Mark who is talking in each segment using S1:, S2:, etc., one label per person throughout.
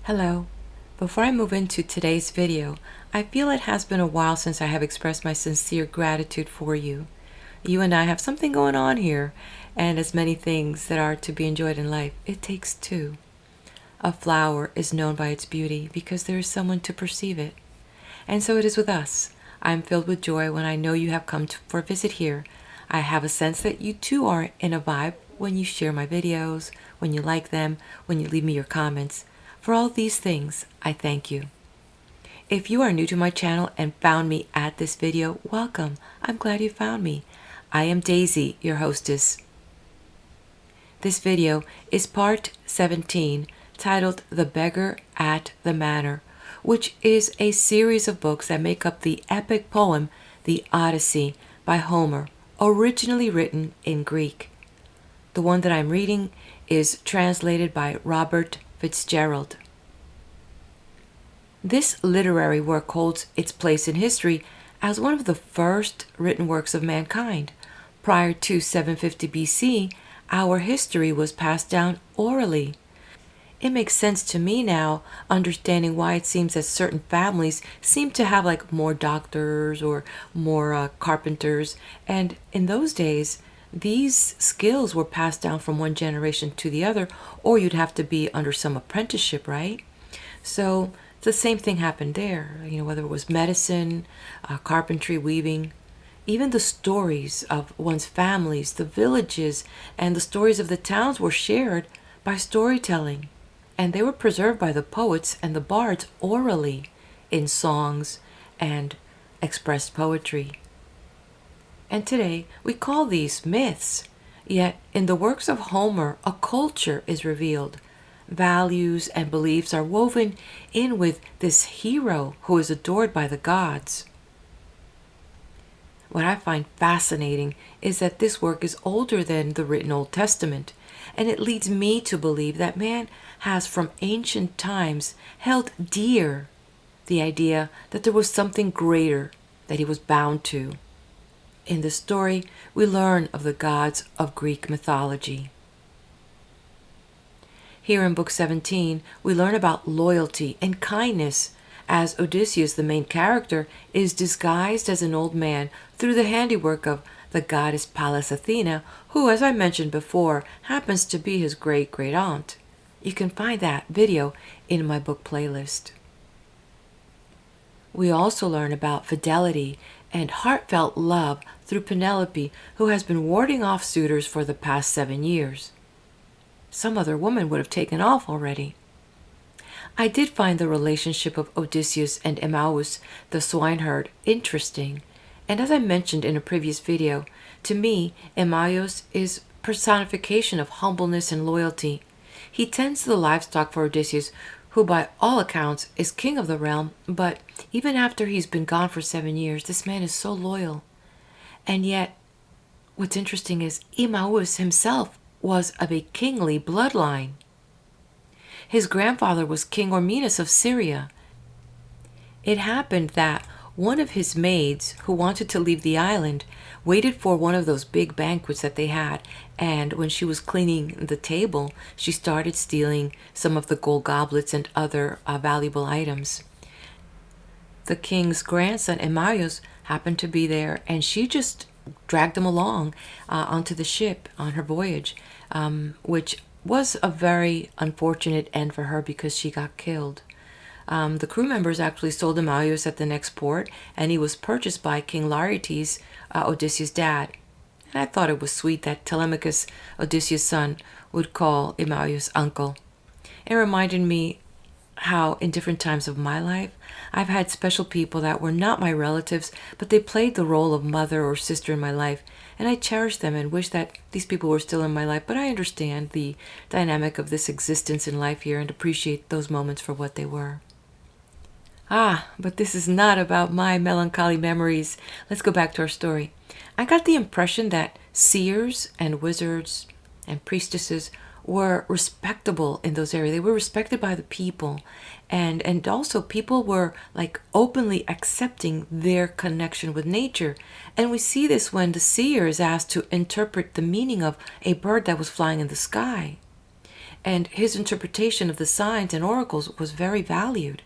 S1: Hello. Before I move into today's video, I feel it has been a while since I have expressed my sincere gratitude for you. You and I have something going on here, and as many things that are to be enjoyed in life, it takes two. A flower is known by its beauty because there is someone to perceive it. And so it is with us. I am filled with joy when I know you have come for a visit here. I have a sense that you too are in a vibe when you share my videos, when you like them, when you leave me your comments. For all these things, I thank you. If you are new to my channel and found me at this video, welcome. I'm glad you found me. I am Daisy, your hostess. This video is part 17, titled The Beggar at the Manor, which is a series of books that make up the epic poem, The Odyssey, by Homer, originally written in Greek. The one that I'm reading is translated by Robert Fitzgerald. This literary work holds its place in history as one of the first written works of mankind. Prior to 750 BC, our history was passed down orally. It makes sense to me now, understanding why it seems that certain families seem to have more doctors or more carpenters, and in those days these skills were passed down from one generation to the other, or you'd have to be under some apprenticeship, right? So the same thing happened there, whether it was medicine, carpentry, weaving. Even the stories of one's families, the villages, and the stories of the towns were shared by storytelling, and they were preserved by the poets and the bards orally in songs and expressed poetry. And today we call these myths, yet in the works of Homer a culture is revealed. Values and beliefs are woven in with this hero who is adored by the gods. What I find fascinating is that this work is older than the written Old Testament, and it leads me to believe that man has from ancient times held dear the idea that there was something greater that he was bound to. In the story, we learn of the gods of Greek mythology. Here in Book 17, we learn about loyalty and kindness, as Odysseus, the main character, is disguised as an old man through the handiwork of the goddess Pallas Athena, who, as I mentioned before, happens to be his great-great-aunt. You can find that video in my book playlist. We also learn about fidelity and heartfelt love through Penelope, who has been warding off suitors for the past 7 years. Some other woman would have taken off already. I did find the relationship of Odysseus and Emmaus, the swineherd, interesting, and as I mentioned in a previous video, to me, Emmaus is personification of humbleness and loyalty. He tends to the livestock for Odysseus, who by all accounts is king of the realm, but even after he's been gone for 7 years, this man is so loyal. And yet, what's interesting is Emmaus himself was of a kingly bloodline. His grandfather was King Ormenus of Syria. It happened that one of his maids, who wanted to leave the island, waited for one of those big banquets that they had, and when she was cleaning the table, she started stealing some of the gold goblets and other valuable items. The king's grandson, Emmaus, happened to be there, and she just dragged him along onto the ship on her voyage, which was a very unfortunate end for her because she got killed. The crew members actually sold Emmaus at the next port, and he was purchased by King Laertes, Odysseus' dad. And I thought it was sweet that Telemachus, Odysseus' son, would call Emmaus uncle. It reminded me how in different times of my life, I've had special people that were not my relatives, but they played the role of mother or sister in my life, and I cherish them and wish that these people were still in my life, but I understand the dynamic of this existence in life here and appreciate those moments for what they were. But this is not about my melancholy memories. Let's go back to our story. I got the impression that seers and wizards and priestesses were respectable in those areas. They were respected by the people, and also people were openly accepting their connection with nature. And we see this when the seer is asked to interpret the meaning of a bird that was flying in the sky. and his interpretation of the signs and oracles was very valued.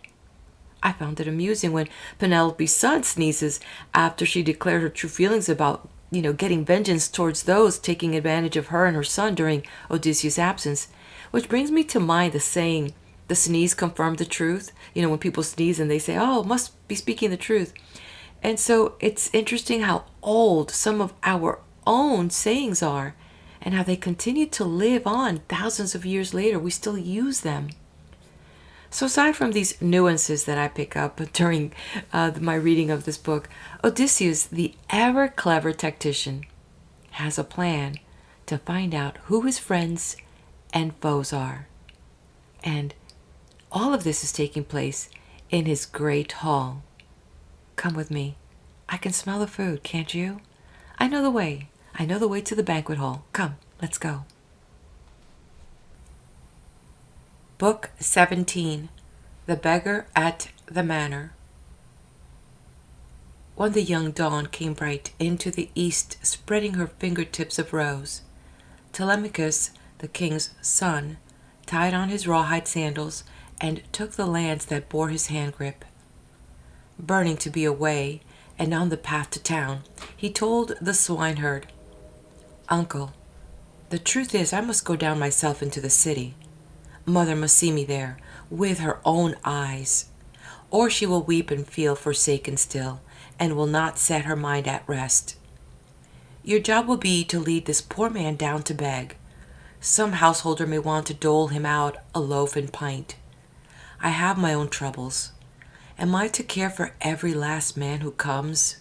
S1: I found it amusing when Penelope's son sneezes after she declared her true feelings about, getting vengeance towards those taking advantage of her and her son during Odysseus' absence, which brings me to mind the saying, the sneeze confirmed the truth. When people sneeze and they say, oh, must be speaking the truth. And so it's interesting how old some of our own sayings are and how they continue to live on thousands of years later. We still use them. So aside from these nuances that I pick up during my reading of this book, Odysseus, the ever-clever tactician, has a plan to find out who his friends and foes are. And all of this is taking place in his great hall. Come with me. I can smell the food, can't you? I know the way. I know the way to the banquet hall. Come, let's go. Book 17, The Beggar at the Manor. When the young dawn came bright into the east, spreading her fingertips of rose, Telemachus, the king's son, tied on his rawhide sandals and took the lance that bore his hand grip. Burning to be away and on the path to town, he told the swineherd, Uncle, the truth is I must go down myself into the city. Mother must see me there, with her own eyes, or she will weep and feel forsaken still, and will not set her mind at rest. Your job will be to lead this poor man down to beg. Some householder may want to dole him out a loaf and pint. I have my own troubles. Am I to care for every last man who comes?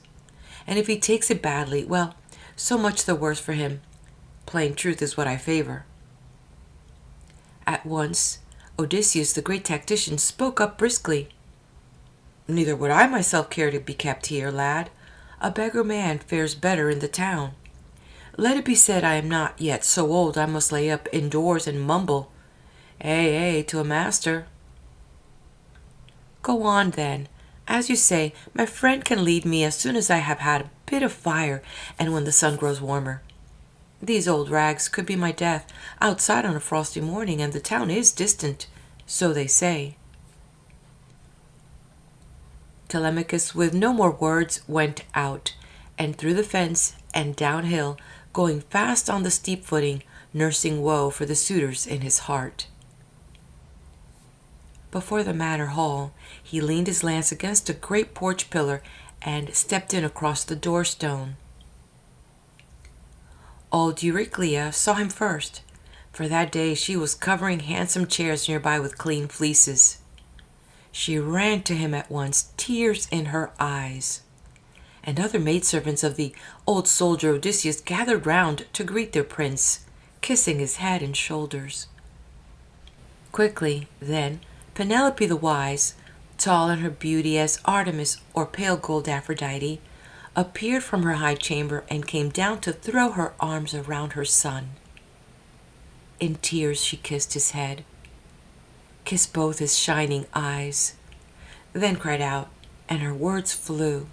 S1: And if he takes it badly, well, so much the worse for him. Plain truth is what I favor. At once, Odysseus, the great tactician, spoke up briskly. Neither would I myself care to be kept here, lad. A beggar man fares better in the town. Let it be said I am not yet so old I must lay up indoors and mumble, to a master. Go on, then. As you say, my friend can lead me as soon as I have had a bit of fire and when the sun grows warmer. These old rags could be my death outside on a frosty morning, and the town is distant, so they say. Telemachus, with no more words, went out, and through the fence and downhill, going fast on the steep footing, nursing woe for the suitors in his heart. Before the manor hall, he leaned his lance against a great porch pillar and stepped in across the doorstone. Old Euryclea saw him first, for that day she was covering handsome chairs nearby with clean fleeces. She ran to him at once, tears in her eyes, and other maidservants of the old soldier Odysseus gathered round to greet their prince, kissing his head and shoulders. Quickly, then, Penelope the wise, tall in her beauty as Artemis or pale gold Aphrodite, appeared from her high chamber and came down to throw her arms around her son. In tears she kissed his head, kissed both his shining eyes, then cried out, and her words flew.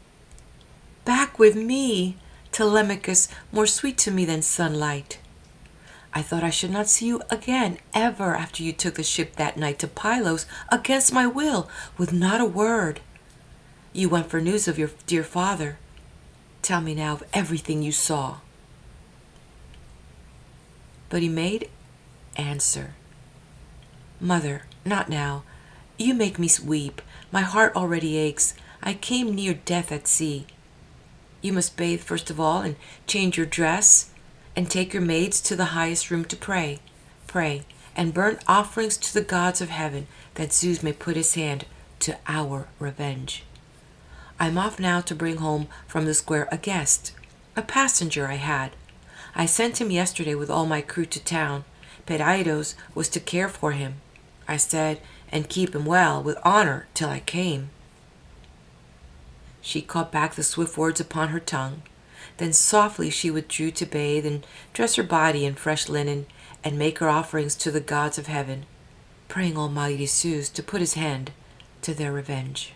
S1: Back with me, Telemachus, more sweet to me than sunlight. I thought I should not see you again ever after you took the ship that night to Pylos against my will, with not a word. You went for news of your dear father. Tell me now of everything you saw. But he made answer. Mother, not now. You make me weep. My heart already aches. I came near death at sea. You must bathe first of all and change your dress and take your maids to the highest room to pray, and burn offerings to the gods of heaven that Zeus may put his hand to our revenge. I'm off now to bring home from the square a guest, a passenger I had. I sent him yesterday with all my crew to town. Pereidos was to care for him, I said, and keep him well, with honor, till I came. She caught back the swift words upon her tongue. Then softly she withdrew to bathe and dress her body in fresh linen and make her offerings to the gods of heaven, praying Almighty Zeus to put his hand to their revenge.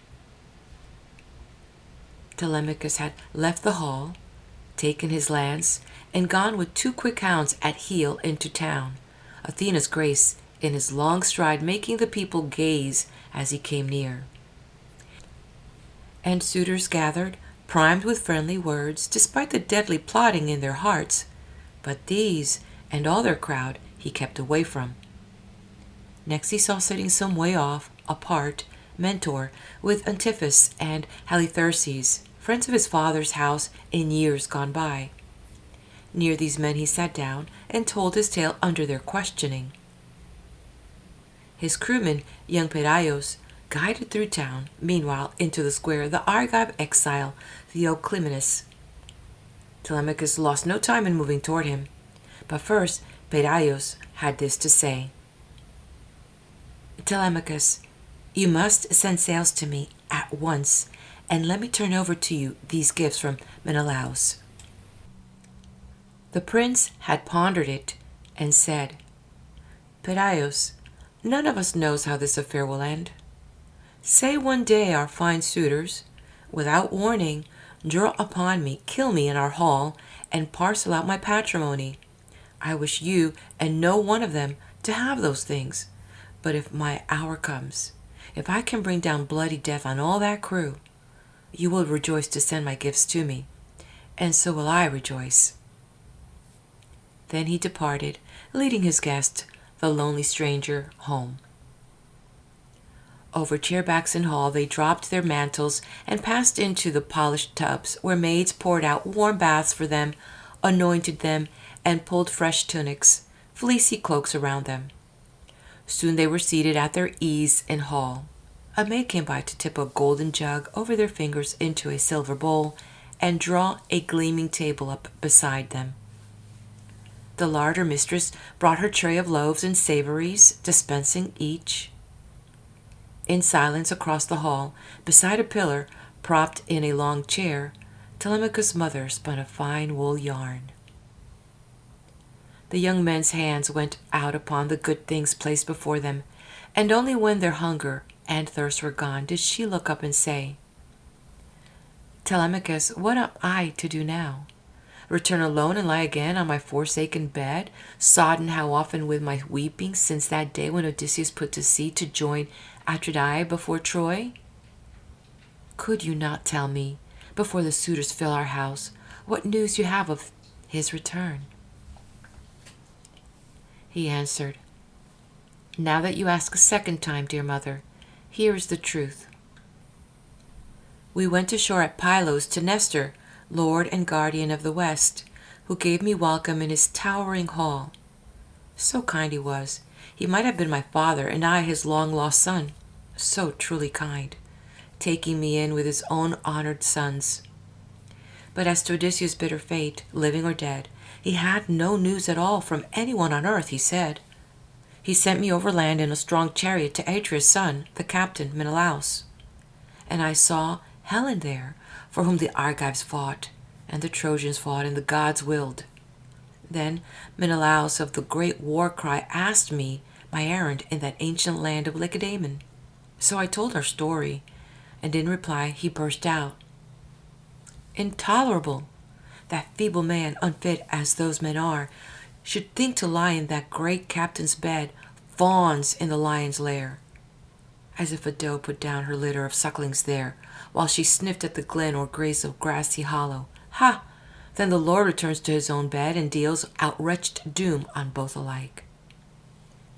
S1: Telemachus had left the hall, taken his lance, and gone with 2 quick hounds at heel into town, Athena's grace in his long stride, making the people gaze as he came near. And suitors gathered, primed with friendly words, despite the deadly plotting in their hearts. But these and all their crowd he kept away from. Next he saw sitting some way off, apart, Mentor, with Antiphus and Halitherses, friends of his father's house in years gone by. Near these men he sat down and told his tale under their questioning. His crewman, young Pedaios, guided through town, meanwhile into the square the Argive exile, Theoclymenus. Telemachus lost no time in moving toward him, but first Pedaios had this to say. Telemachus, you must send sails to me at once, and let me turn over to you these gifts from Menelaus. The prince had pondered it and said, Pedaios, none of us knows how this affair will end. Say one day our fine suitors, without warning, draw upon me, kill me in our hall, and parcel out my patrimony. I wish you and no one of them to have those things. But if my hour comes, if I can bring down bloody death on all that crew, you will rejoice to send my gifts to me, and so will I rejoice. Then he departed, leading his guest, the lonely stranger, home. Over chairbacks in hall they dropped their mantles and passed into the polished tubs, where maids poured out warm baths for them, anointed them, and pulled fresh tunics, fleecy cloaks around them. Soon they were seated at their ease in hall. A maid came by to tip a golden jug over their fingers into a silver bowl and draw a gleaming table up beside them. The larder mistress brought her tray of loaves and savories, dispensing each. In silence across the hall, beside a pillar, propped in a long chair, Telemachus' mother spun a fine wool yarn. The young men's hands went out upon the good things placed before them, and only when their hunger and thirst were gone did she look up and say, Telemachus, what am I to do now? Return alone and lie again on my forsaken bed, sodden how often with my weeping since that day when Odysseus put to sea to join Atridae before Troy? Could you not tell me, before the suitors fill our house, what news you have of his return? He answered, Now that you ask a second time, dear mother, here is the truth. We went ashore at Pylos to Nestor, lord and guardian of the West, who gave me welcome in his towering hall. So kind he was, he might have been my father, and I his long-lost son. So truly kind, taking me in with his own honored sons. But as to Odysseus' bitter fate, living or dead, he had no news at all from anyone on earth, he said. He sent me overland in a strong chariot to Atreus' son, the captain, Menelaus. And I saw Helen there, for whom the Argives fought, and the Trojans fought, and the gods willed. Then Menelaus of the great war cry asked me my errand in that ancient land of Lacedaemon. So I told our story, and in reply he burst out, Intolerable! That feeble man, unfit as those men are, should think to lie in that great captain's bed, fawns in the lion's lair. As if a doe put down her litter of sucklings there, while she sniffed at the glen or grazed a grassy hollow. Ha! Then the Lord returns to his own bed and deals out wretched doom on both alike.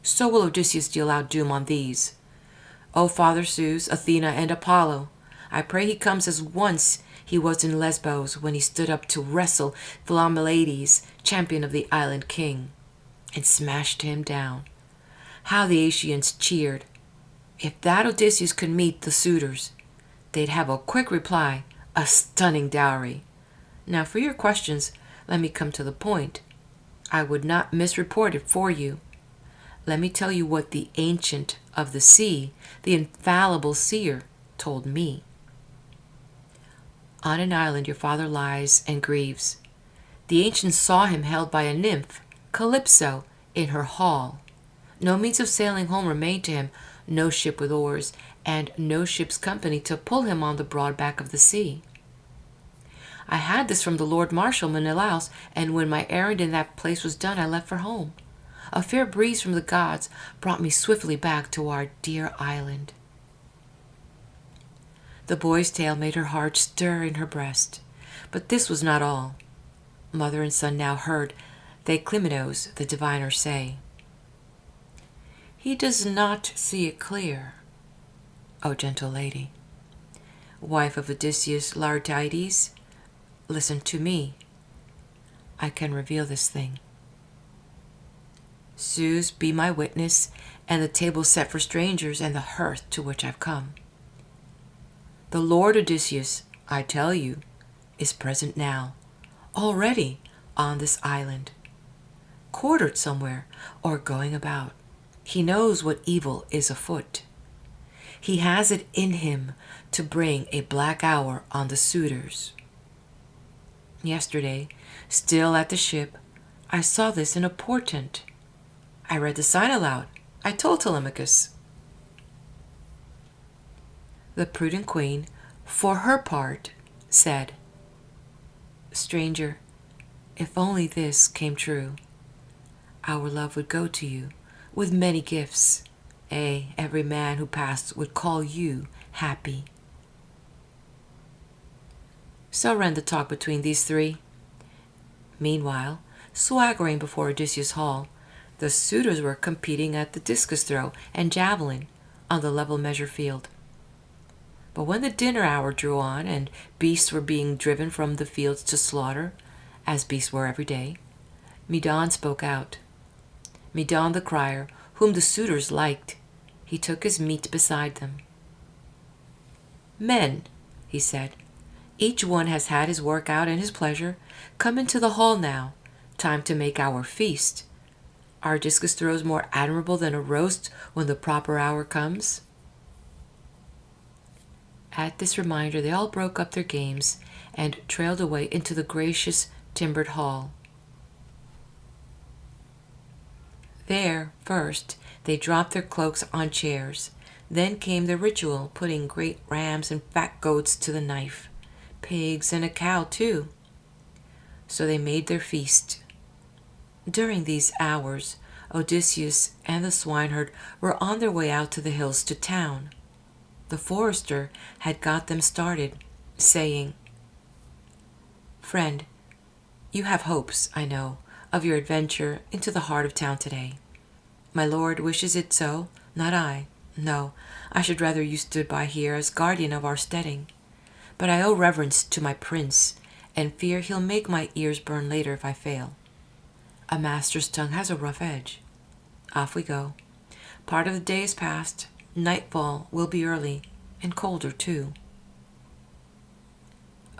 S1: So will Odysseus deal out doom on these. O Father Zeus, Athena, and Apollo, I pray he comes as once he was in Lesbos when he stood up to wrestle Philomelides, champion of the island king, and smashed him down. How the Aeacians cheered! If that Odysseus could meet the suitors, they'd have a quick reply, a stunning dowry. Now for your questions, let me come to the point. I would not misreport it for you. Let me tell you what the ancient of the sea, the infallible seer, told me. On an island your father lies and grieves. The ancients saw him held by a nymph, Calypso, in her hall. No means of sailing home remained to him, no ship with oars, and no ship's company to pull him on the broad back of the sea. I had this from the Lord Marshal Menelaus, and when my errand in that place was done, I left for home. A fair breeze from the gods brought me swiftly back to our dear island. The boy's tale made her heart stir in her breast. But this was not all. Mother and son now heard Theoclymenos, the diviner, say, "He does not see it clear, O gentle lady. Wife of Odysseus Laertides, listen to me. I can reveal this thing. Zeus be my witness, and the table set for strangers, and the hearth to which I've come. The Lord Odysseus, I tell you, is present now, already on this island, quartered somewhere or going about. He knows what evil is afoot. He has it in him to bring a black hour on the suitors. Yesterday, still at the ship, I saw this in a portent. I read the sign aloud. I told Telemachus." The prudent queen, for her part, said, "Stranger, if only this came true, our love would go to you with many gifts. Every man who passed would call you happy." So ran the talk between these three. Meanwhile, swaggering before Odysseus' hall, the suitors were competing at the discus throw and javelin on the level measure field. But when the dinner hour drew on and beasts were being driven from the fields to slaughter, as beasts were every day, Medon spoke out. Medon the crier, whom the suitors liked, he took his meat beside them. "Men," he said, "each one has had his work out and his pleasure. Come into the hall now. Time to make our feast. Are discus throws more admirable than a roast when the proper hour comes?" At this reminder, they all broke up their games and trailed away into the gracious timbered hall. There, first, they dropped their cloaks on chairs. Then came the ritual, putting great rams and fat goats to the knife, pigs and a cow too. So they made their feast. During these hours, Odysseus and the swineherd were on their way out to the hills to town. The forester had got them started, saying, "Friend, you have hopes, I know, of your adventure into the heart of town today. My lord wishes it so, not I. No, I should rather you stood by here as guardian of our steading. But I owe reverence to my prince, and fear he'll make my ears burn later if I fail. A master's tongue has a rough edge. Off we go. Part of the day is past. Nightfall will be early, and colder too."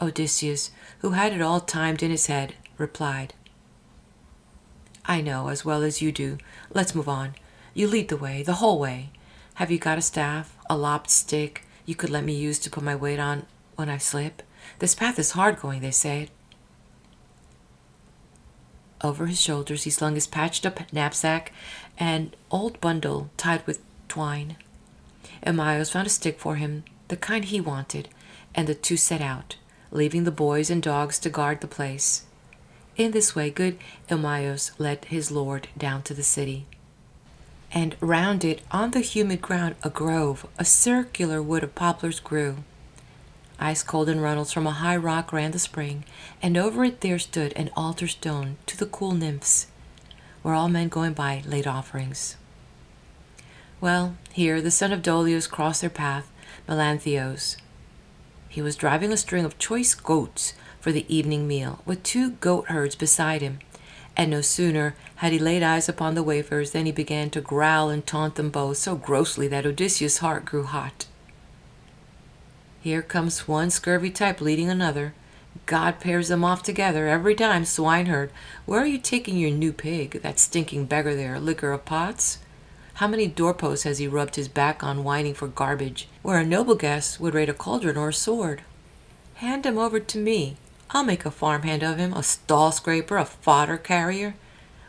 S1: Odysseus, who had it all timed in his head, replied, "I know as well as you do. Let's move on. You lead the way, the whole way. Have you got a staff, a lopped stick you could let me use to put my weight on when I slip? This path is hard going, they say." Over his shoulders he slung his patched-up knapsack and old bundle tied with twine. Eumaeus found a stick for him, the kind he wanted, and the two set out, leaving the boys and dogs to guard the place. In this way good Eumaeus led his lord down to the city. And round it, on the humid ground, a grove, a circular wood of poplars grew. Ice-cold in runnels from a high rock ran the spring, and over it there stood an altar stone to the cool nymphs, where all men going by laid offerings. Well, here the son of Dolius crossed their path, Melanthios. He was driving a string of choice goats for the evening meal, with 2 goat herds beside him, and no sooner had he laid eyes upon the wayfarers than he began to growl and taunt them both so grossly that Odysseus' heart grew hot. Here comes one scurvy type leading another. God pairs them off together every time. Swineherd, where are you taking your new pig, that stinking beggar there, licker of pots? How many doorposts has he rubbed his back on whining for garbage, where a noble guest would rate a cauldron or a sword? Hand him over to me. I'll make a farmhand of him, a stall scraper, a fodder carrier.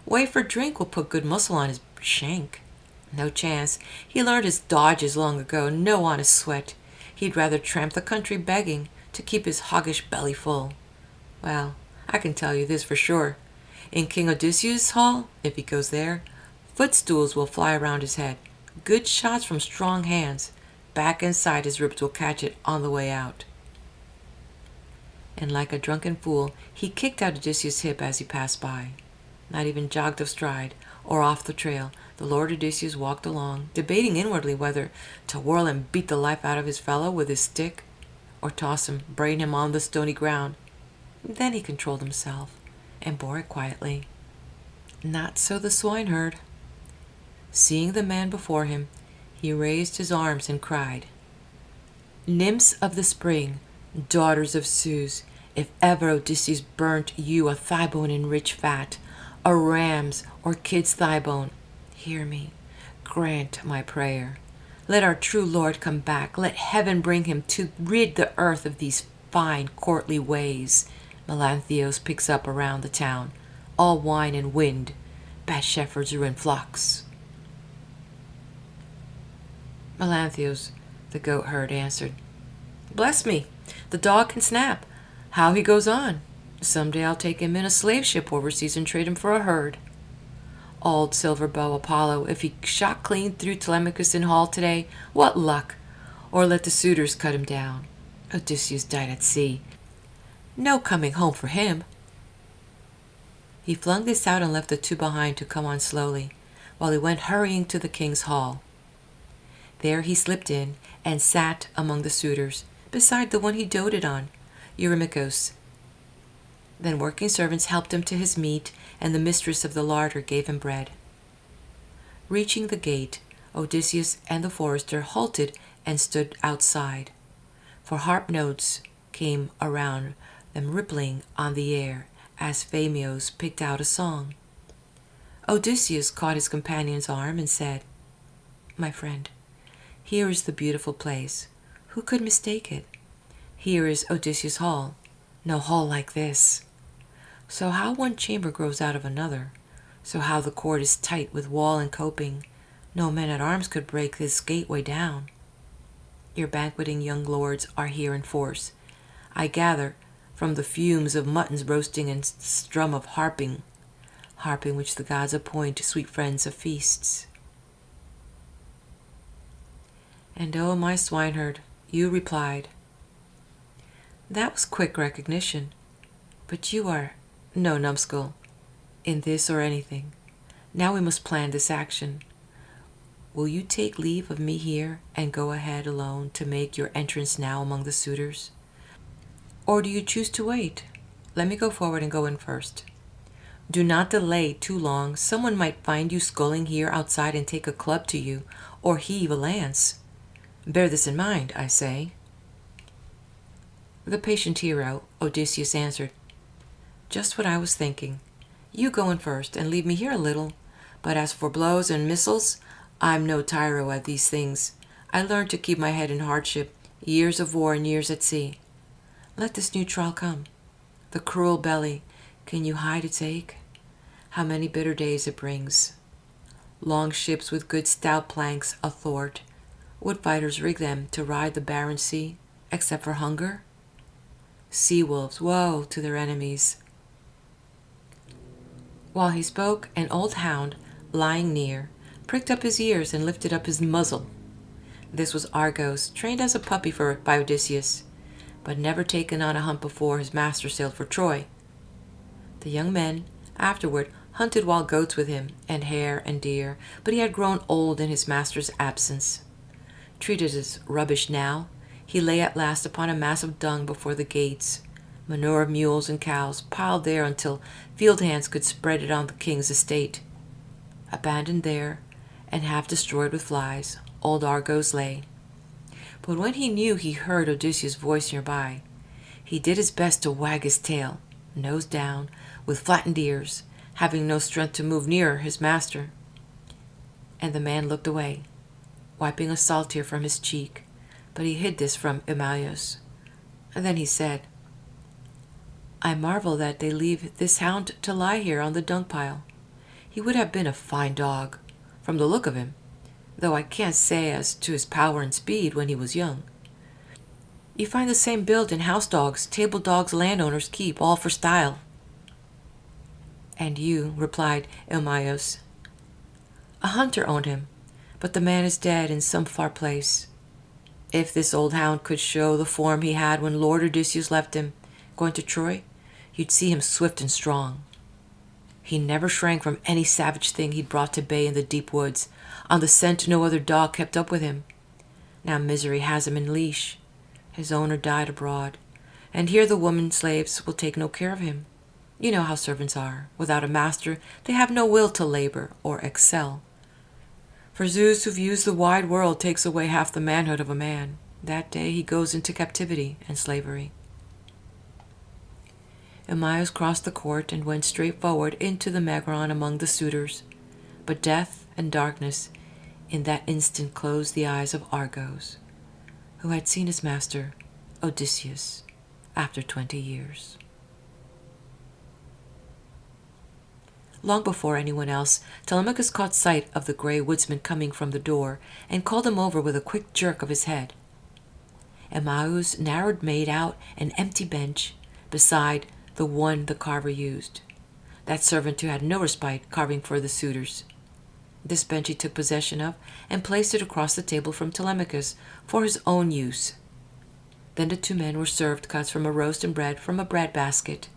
S1: Wait for drink will put good muscle on his shank. No chance. He learned his dodges long ago, no honest sweat. He'd rather tramp the country begging to keep his hoggish belly full. Well, I can tell you this for sure. In King Odysseus' hall, if he goes there, Footstools will fly around his head. Good shots from strong hands. Back inside his ribs will catch it on the way out. And like a drunken fool, he kicked out Odysseus' hip as he passed by. Not even jogged of stride or off the trail, the Lord Odysseus walked along, debating inwardly whether to whirl and beat the life out of his fellow with his stick, or toss him, brain him on the stony ground. Then he controlled himself and bore it quietly. Not so the swineherd. Seeing the man before him, he raised his arms and cried, "Nymphs of the spring, daughters of Zeus, if ever Odysseus burnt you a thigh bone in rich fat, a ram's or kid's thigh bone, hear me, grant my prayer. Let our true Lord come back. Let heaven bring him to rid the earth of these fine courtly ways Melanthios picks up around the town, all wine and wind, bad shepherds ruin flocks." Melanthios, the goat herd, answered, "Bless me, the dog can snap. How he goes on. Someday I'll take him in a slave ship overseas and trade him for a herd. Old silver bow Apollo, if he shot clean through Telemachus in hall today, what luck! Or let the suitors cut him down. Odysseus died at sea. No coming home for him." He flung this out and left the two behind to come on slowly, while he went hurrying to the king's hall. There he slipped in and sat among the suitors, beside the one he doted on, Eurymachus. Then working servants helped him to his meat, and the mistress of the larder gave him bread. Reaching the gate, Odysseus and the forester halted and stood outside, for harp notes came around them rippling on the air as Phemios picked out a song. Odysseus caught his companion's arm and said, "My friend, here is the beautiful place. Who could mistake it? Here is Odysseus' hall. No hall like this. So how one chamber grows out of another. So how the court is tight with wall and coping. No men-at-arms could break this gateway down. Your banqueting young lords are here in force. I gather from the fumes of muttons roasting and strum of harping which the gods appoint to sweet friends of feasts. And oh, my swineherd, you replied. That was quick recognition. But you are no numbskull in this or anything. Now we must plan this action. Will you take leave of me here and go ahead alone to make your entrance now among the suitors? Or do you choose to wait? Let me go forward and go in first. Do not delay too long. Someone might find you skulling here outside and take a club to you, or heave a lance. Bear this in mind, I say." The patient hero, Odysseus, answered, "Just what I was thinking. You go in first and leave me here a little. But as for blows and missiles, I'm no tyro at these things. I learned to keep my head in hardship, years of war and years at sea. Let this new trial come. The cruel belly, can you hide its ache? How many bitter days it brings. Long ships with good stout planks athwart. Would fighters rig them to ride the barren sea, except for hunger? Sea-wolves, woe to their enemies." While he spoke, an old hound, lying near, pricked up his ears and lifted up his muzzle. This was Argos, trained as a puppy by Odysseus, but never taken on a hunt before his master sailed for Troy. The young men, afterward, hunted wild goats with him, and hare and deer, but he had grown old in his master's absence. Treated as rubbish now, he lay at last upon a mass of dung before the gates, manure of mules and cows piled there until field hands could spread it on the king's estate. Abandoned there, and half destroyed with flies, old Argos lay. But when he knew he heard Odysseus' voice nearby, he did his best to wag his tail, nose down, with flattened ears, having no strength to move nearer his master. And the man looked away, wiping a salt tear from his cheek, but he hid this from Eumaeus. And then he said, "I marvel that they leave this hound to lie here on the dung pile. He would have been a fine dog, from the look of him, though I can't say as to his power and speed when he was young. You find the same build in house dogs, table dogs landowners keep, all for style." "And you," replied Eumaeus, A hunter owned him, but the man is dead in some far place. If this old hound could show the form he had when Lord Odysseus left him, going to Troy, you'd see him swift and strong. He never shrank from any savage thing he'd brought to bay in the deep woods, on the scent no other dog kept up with him. Now misery has him in leash. His owner died abroad, and here the women slaves will take no care of him. You know how servants are. Without a master, they have no will to labor or excel. For Zeus, who views the wide world, takes away half the manhood of a man. That day he goes into captivity and slavery. Amias crossed the court and went straight forward into the Megaron among the suitors. But death and darkness in that instant closed the eyes of Argos, who had seen his master, Odysseus, after 20 years. Long before anyone else, Telemachus caught sight of the gray woodsman coming from the door and called him over with a quick jerk of his head. Amias narrowed made out an empty bench beside the one the carver used, that servant who had no respite carving for the suitors. This bench he took possession of and placed it across the table from Telemachus for his own use. Then the two men were served cuts from a roast and bread from a bread basket.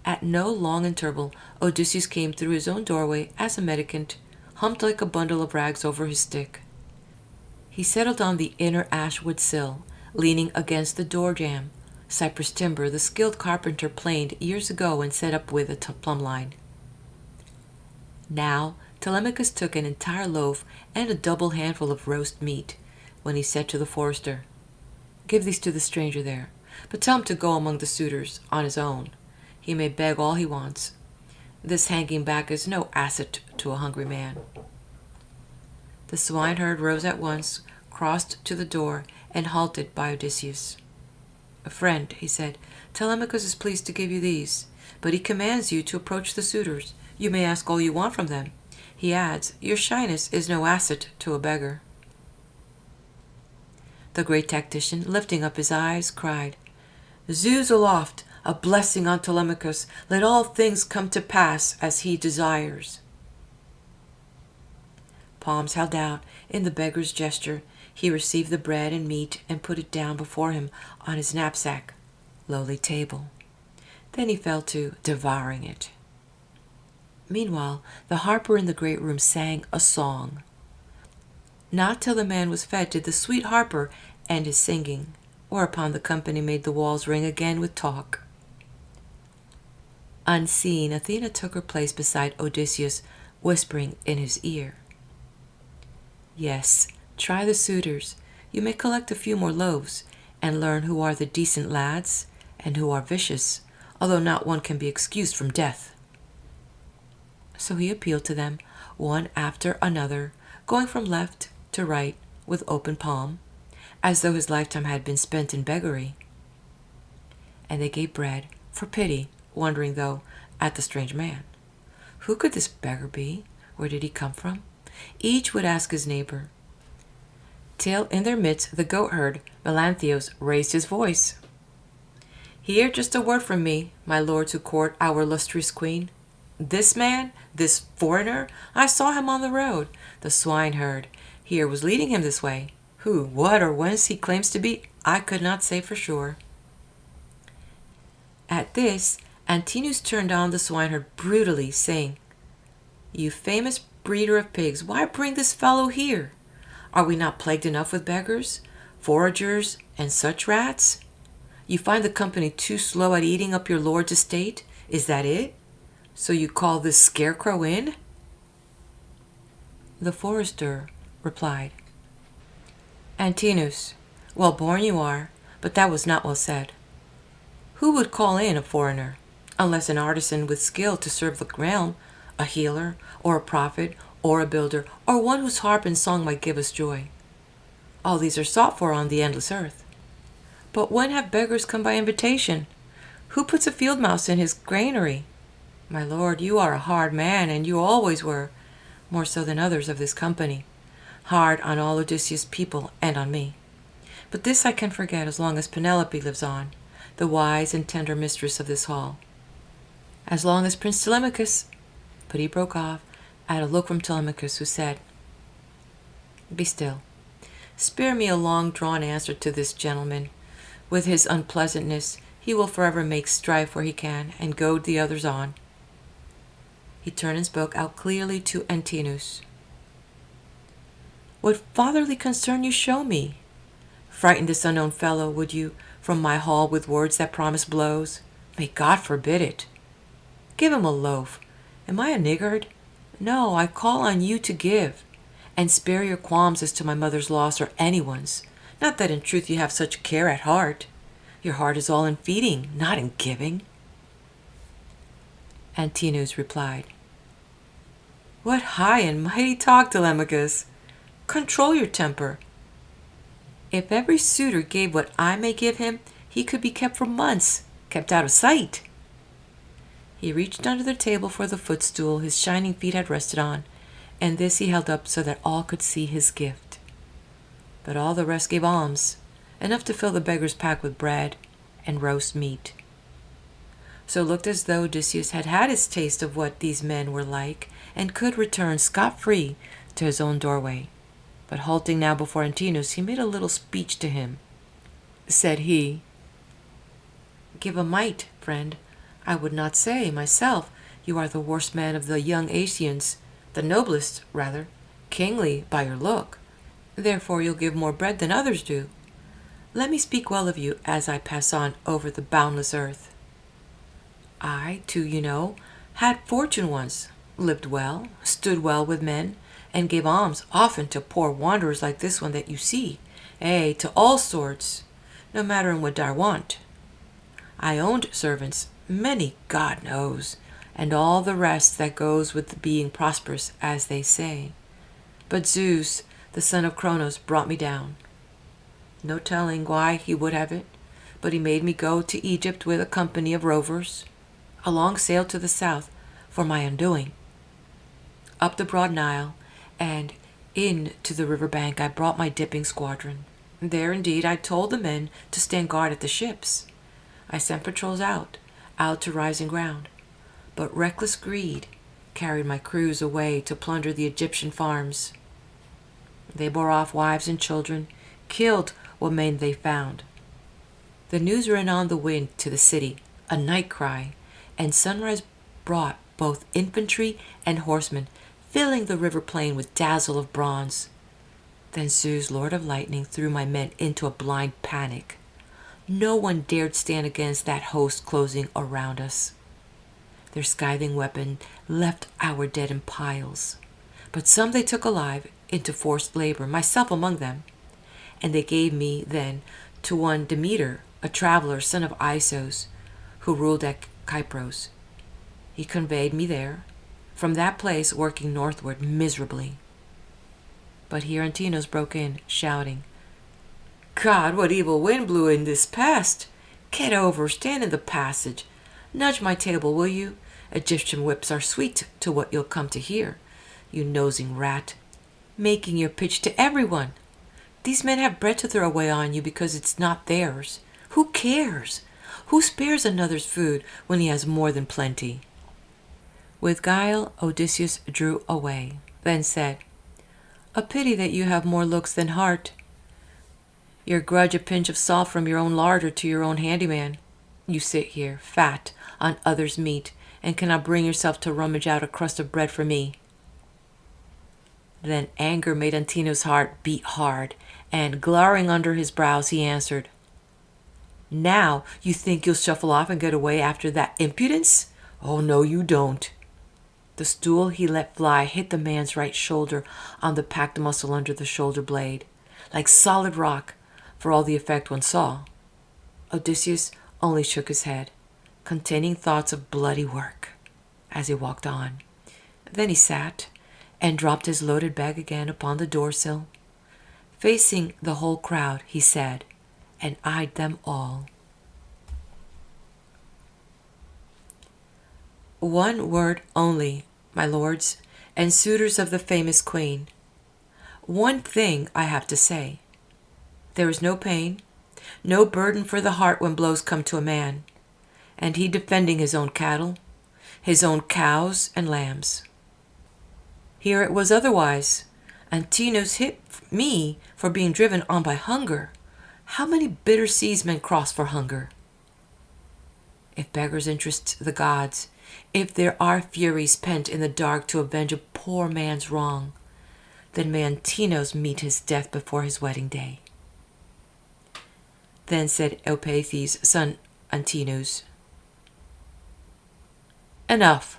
S1: At no long interval, Odysseus came through his own doorway as a mendicant, humped like a bundle of rags over his stick. He settled on the inner ashwood sill, leaning against the door jamb, cypress timber the skilled carpenter planed years ago and set up with a plumb line. Now Telemachus took an entire loaf and a double handful of roast meat, when he said to the forester, "Give these to the stranger there, but tell him to go among the suitors on his own. He may beg all he wants. This hanging back is no asset to a hungry man." The swineherd rose at once, crossed to the door, and halted by Odysseus. "Friend," he said, "Telemachus is pleased to give you these, but he commands you to approach the suitors. You may ask all you want from them. He adds, your shyness is no asset to a beggar." The great tactician, lifting up his eyes, cried, "Zeus aloft! A blessing on Telemachus. Let all things come to pass as he desires." Palms held out in the beggar's gesture, he received the bread and meat and put it down before him on his knapsack, lowly table. Then he fell to devouring it. Meanwhile, the harper in the great room sang a song. Not till the man was fed did the sweet harper end his singing, whereupon the company made the walls ring again with talk. Unseen, Athena took her place beside Odysseus, whispering in his ear, "Yes, try the suitors. You may collect a few more loaves, and learn who are the decent lads, and who are vicious, although not one can be excused from death." So he appealed to them, one after another, going from left to right with open palm, as though his lifetime had been spent in beggary. And they gave bread, for pity, wondering, though, at the strange man. Who could this beggar be? Where did he come from? Each would ask his neighbor. Till in their midst the goatherd, Melanthios, raised his voice. "Hear just a word from me, my lords who court our illustrious queen. This man, this foreigner, I saw him on the road. The swineherd here was leading him this way. Who, what, or whence he claims to be, I could not say for sure." At this, Antinous turned on the swineherd brutally, saying, "You famous breeder of pigs, why bring this fellow here? Are we not plagued enough with beggars, foragers, and such rats? You find the company too slow at eating up your lord's estate? Is that it? So you call this scarecrow in?" The forester replied, "Antinous, well born you are, but that was not well said. Who would call in a foreigner, unless an artisan with skill to serve the realm, a healer, or a prophet, or a builder, or one whose harp and song might give us joy? All these are sought for on the endless earth. But when have beggars come by invitation? Who puts a field mouse in his granary? My lord, you are a hard man, and you always were, more so than others of this company, hard on all Odysseus' people and on me. But this I can forget as long as Penelope lives on, the wise and tender mistress of this hall. As long as Prince Telemachus—" But he broke off, at a look from Telemachus, who said, "Be still. Spare me a long-drawn answer to this gentleman. With his unpleasantness, he will forever make strife where he can, and goad the others on." He turned and spoke out clearly to Antinous. "What fatherly concern you show me! Frighten this unknown fellow, would you, from my hall with words that promise blows? May God forbid it! Give him a loaf. Am I a niggard? No, I call on you to give, and spare your qualms as to my mother's loss or anyone's. Not that in truth you have such care at heart. Your heart is all in feeding, not in giving." Antinous replied, "What high and mighty talk, Telemachus! Control your temper. If every suitor gave what I may give him, he could be kept for months, kept out of sight." He reached under the table for the footstool his shining feet had rested on, and this he held up so that all could see his gift. But all the rest gave alms, enough to fill the beggar's pack with bread and roast meat. So it looked as though Odysseus had had his taste of what these men were like, and could return scot-free to his own doorway. But halting now before Antinous, he made a little speech to him. Said he, "Give a mite, friend. I would not say, myself, you are the worst man of the young Asians, the noblest, rather, kingly by your look. Therefore you'll give more bread than others do. Let me speak well of you as I pass on over the boundless earth. I, too, you know, had fortune once, lived well, stood well with men, and gave alms often to poor wanderers like this one that you see, to all sorts, no matter in what dire want. I owned servants, many, God knows, and all the rest that goes with being prosperous, as they say. But Zeus, the son of Cronos, brought me down. No telling why he would have it, but he made me go to Egypt with a company of rovers, a long sail to the south for my undoing. Up the broad Nile, and in to the river bank I brought my dipping squadron. There, indeed, I told the men to stand guard at the ships. I sent patrols out to rising ground. But reckless greed carried my crews away to plunder the Egyptian farms. They bore off wives and children, killed what men they found. The news ran on the wind to the city, a night cry, and sunrise brought both infantry and horsemen, filling the river plain with dazzle of bronze. Then Zeus, Lord of Lightning, threw my men into a blind panic. No one dared stand against that host closing around us. Their scything weapon left our dead in piles, but some they took alive into forced labor, myself among them. And they gave me then to one Demeter, a traveler, son of Isos, who ruled at Kypros. He conveyed me there, from that place working northward miserably. But here Antinous broke in, shouting, "God, what evil wind blew in this past! Get over, stand in the passage. Nudge my table, will you? Egyptian whips are sweet to what you'll come to hear, you nosing rat, making your pitch to everyone. These men have bread to throw away on you because it's not theirs. Who cares? Who spares another's food when he has more than plenty?" With guile Odysseus drew away, then said, "A pity that you have more looks than heart. You grudge a pinch of salt from your own larder to your own handyman. You sit here, fat on others' meat, and cannot bring yourself to rummage out a crust of bread for me." Then anger made Antinous' heart beat hard, and glowering under his brows, he answered, "Now you think you'll shuffle off and get away after that impudence? Oh, no, you don't." The stool he let fly hit the man's right shoulder on the packed muscle under the shoulder blade, like solid rock, for all the effect one saw. Odysseus only shook his head, containing thoughts of bloody work, as he walked on. Then he sat and dropped his loaded bag again upon the door-sill. Facing the whole crowd, he said, and eyed them all, "One word only, my lords and suitors of the famous queen. One thing I have to say. There is no pain, no burden for the heart when blows come to a man, and he defending his own cattle, his own cows and lambs. Here it was otherwise. Antinous hit me for being driven on by hunger. How many bitter seas men cross for hunger? If beggars interest the gods, if there are furies pent in the dark to avenge a poor man's wrong, then may Antinous meet his death before his wedding day. Then said Eupeithes' son Antinous, Enough.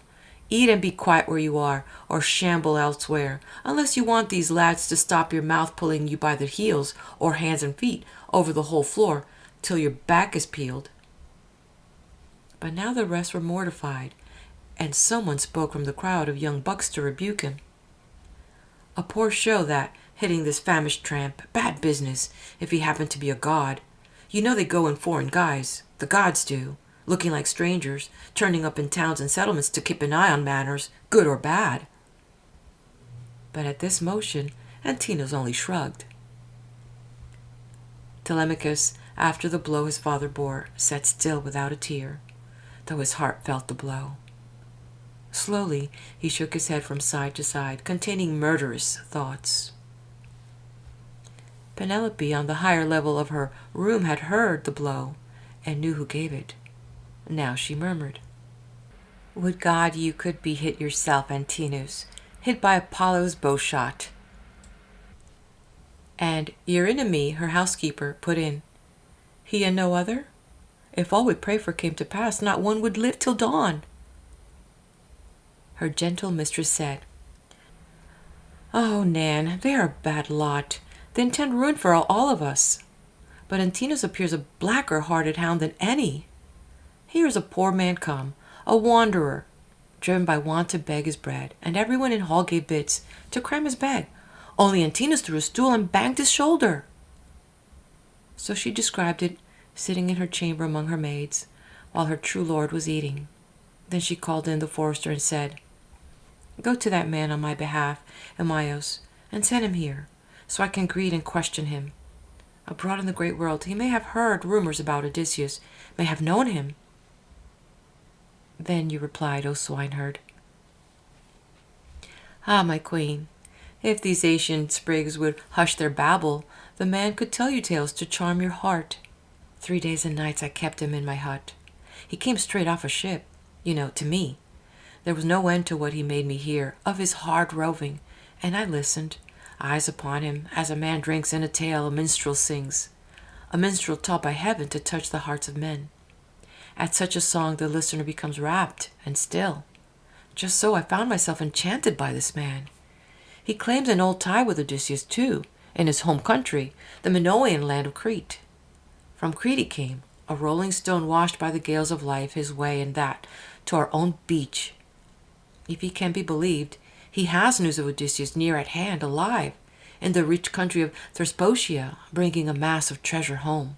S1: Eat and be quiet where you are, or shamble elsewhere, unless you want these lads to stop your mouth pulling you by the heels, or hands and feet, over the whole floor, till your back is peeled. But now the rest were mortified, and someone spoke from the crowd of young bucks to rebuke him. A poor show that, hitting this famished tramp. Bad business, if he happened to be a god. You know they go in foreign guise, the gods do, looking like strangers, turning up in towns and settlements to keep an eye on manners, good or bad. But at this motion, Antinous only shrugged. Telemachus, after the blow his father bore, sat still without a tear, though his heart felt the blow. Slowly he shook his head from side to side, containing murderous thoughts. Penelope, on the higher level of her room, had heard the blow, and knew who gave it. Now she murmured, Would God you could be hit yourself, Antinous, hit by Apollo's bowshot. And Eurynomé, her housekeeper, put in, He and no other? If all we pray for came to pass, not one would live till dawn. Her gentle mistress said, Oh, Nan, they are a bad lot. They intend ruin for all of us. But Antinous appears a blacker-hearted hound than any. Here is a poor man come, a wanderer, driven by want to beg his bread, and everyone in hall gave bits to cram his bag. Only Antinous threw a stool and banged his shoulder. So she described it, sitting in her chamber among her maids, while her true lord was eating. Then she called in the forester and said, Go to that man on my behalf, Amyos, and send him here, so I can greet and question him. Abroad in the great world he may have heard rumors about Odysseus, may have known him. Then you replied, O swineherd, Ah, my queen, if these Asian sprigs would hush their babble, the man could tell you tales to charm your heart. 3 days and nights I kept him in my hut. He came straight off a ship, to me. There was no end to what he made me hear of his hard roving, and I listened, eyes upon him, as a man drinks in a tale a minstrel sings, a minstrel taught by heaven to touch the hearts of men. At such a song the listener becomes rapt and still. Just so I found myself enchanted by this man. He claims an old tie with Odysseus, too, in his home country, the Minoan land of Crete. From Crete he came, a rolling stone washed by the gales of life his way and that to our own beach. If he can be believed, he has news of Odysseus near at hand, alive, in the rich country of Thesprotia, bringing a mass of treasure home.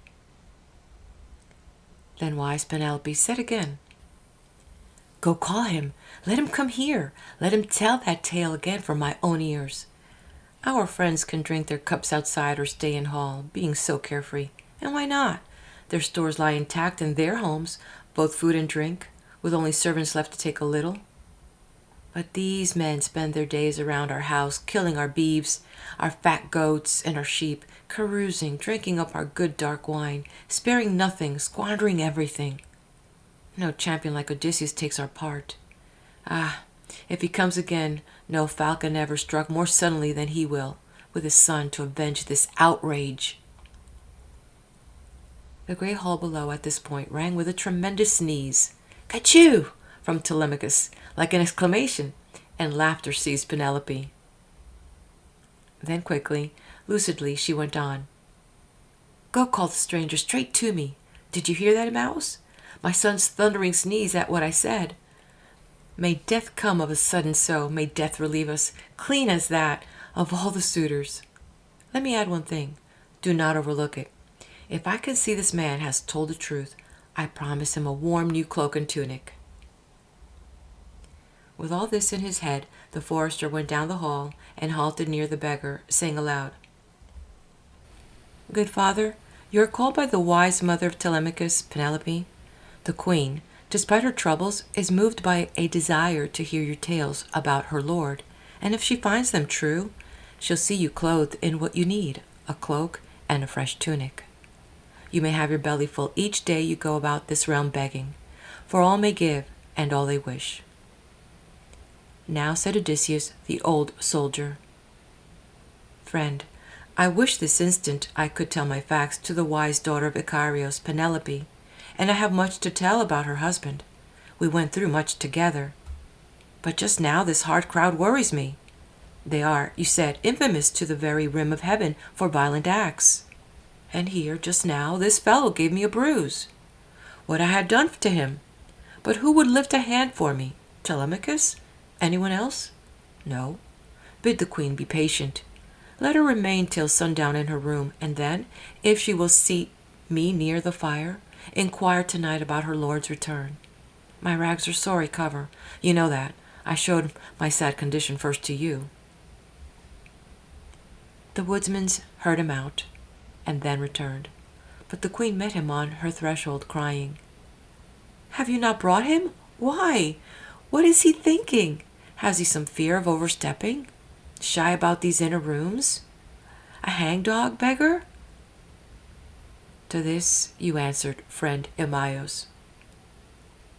S1: Then wise Penelope said again, Go call him, let him come here, let him tell that tale again for my own ears. Our friends can drink their cups outside or stay in hall, being so carefree, and why not? Their stores lie intact in their homes, both food and drink, with only servants left to take a little. But these men spend their days around our house, killing our beeves, our fat goats, and our sheep, carousing, drinking up our good dark wine, sparing nothing, squandering everything. No champion like Odysseus takes our part. Ah, if he comes again, no falcon ever struck more suddenly than he will, with his son to avenge this outrage. The great hall below at this point rang with a tremendous sneeze. Kachoo! From Telemachus, like an exclamation, and laughter seized Penelope. Then quickly, lucidly, she went on. Go call the stranger straight to me. Did you hear that, Mouse? My son's thundering sneeze at what I said. May death come of a sudden so, may death relieve us, clean as that, of all the suitors. Let me add one thing. Do not overlook it. If I can see this man has told the truth, I promise him a warm new cloak and tunic. With all this in his head, the forester went down the hall and halted near the beggar, saying aloud, Good father, you are called by the wise mother of Telemachus, Penelope. The queen, despite her troubles, is moved by a desire to hear your tales about her lord, And if she finds them true, she'll see you clothed in what you need, a cloak and a fresh tunic. You may have your belly full each day you go about this realm begging, for all may give, and all they wish. Now said Odysseus, the old soldier, "Friend, I wish this instant I could tell my facts to the wise daughter of Icarios, Penelope, and I have much to tell about her husband. We went through much together. But just now this hard crowd worries me. They are, you said, infamous to the very rim of heaven for violent acts. And here, just now, this fellow gave me a bruise. What I had done to him? But who would lift a hand for me? Telemachus? Anyone else? No. Bid the queen be patient. Let her remain till sundown in her room, and then, if she will seat me near the fire, inquire tonight about her lord's return. My rags are sorry cover. You know that. I showed my sad condition first to you." The woodsman heard him out, and then returned. But the queen met him on her threshold, crying, "Have you not brought him? Why? What is he thinking? Has he some fear of overstepping? Shy about these inner rooms? A hangdog, beggar?" To this you answered, friend Amaios,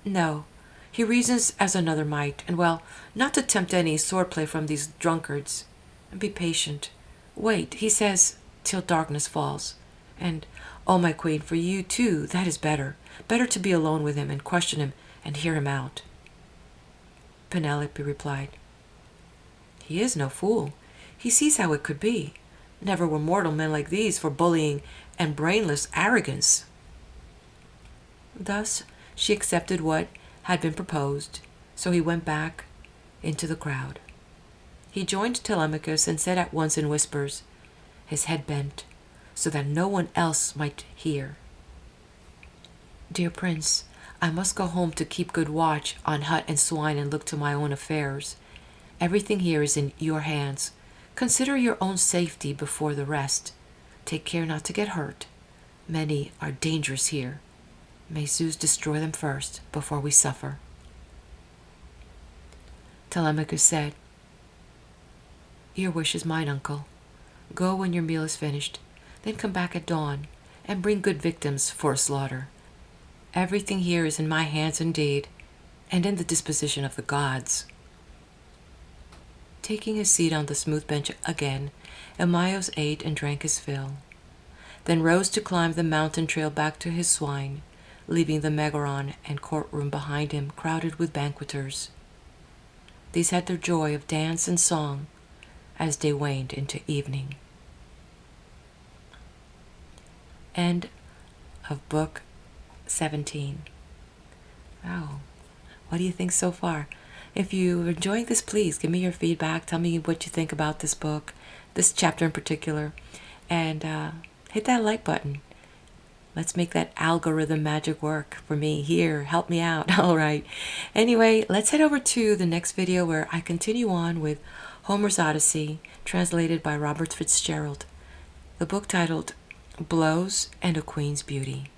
S1: "No, he reasons as another might, and well, not to tempt any swordplay from these drunkards. Be patient. Wait, he says, till darkness falls. And, oh my queen, for you too, that is better. Better to be alone with him and question him and hear him out." Penelope replied, "He is no fool. He sees how it could be. Never were mortal men like these for bullying and brainless arrogance." Thus she accepted what had been proposed, so he went back into the crowd. He joined Telemachus and said at once in whispers, his head bent, so that no one else might hear, "Dear prince, I must go home to keep good watch on hut and swine and look to my own affairs. Everything here is in your hands. Consider your own safety before the rest. Take care not to get hurt. Many are dangerous here. May Zeus destroy them first, before we suffer." Telemachus said, "Your wish is mine, uncle. Go when your meal is finished, then come back at dawn, and bring good victims for a slaughter. Everything here is in my hands indeed, and in the disposition of the gods." Taking his seat on the smooth bench again, Amaios ate and drank his fill, then rose to climb the mountain trail back to his swine, leaving the Megaron and courtroom behind him crowded with banqueters. These had their joy of dance and song as day waned into evening. End of Book 17. Oh, what do you think so far? If you're enjoying this, please give me your feedback. Tell me what you think about this book, this chapter in particular, and hit that like button. Let's make that algorithm magic work for me here. Help me out. All right. Anyway, let's head over to the next video where I continue on with Homer's Odyssey, translated by Robert Fitzgerald. The book titled Blows and a Queen's Beauty.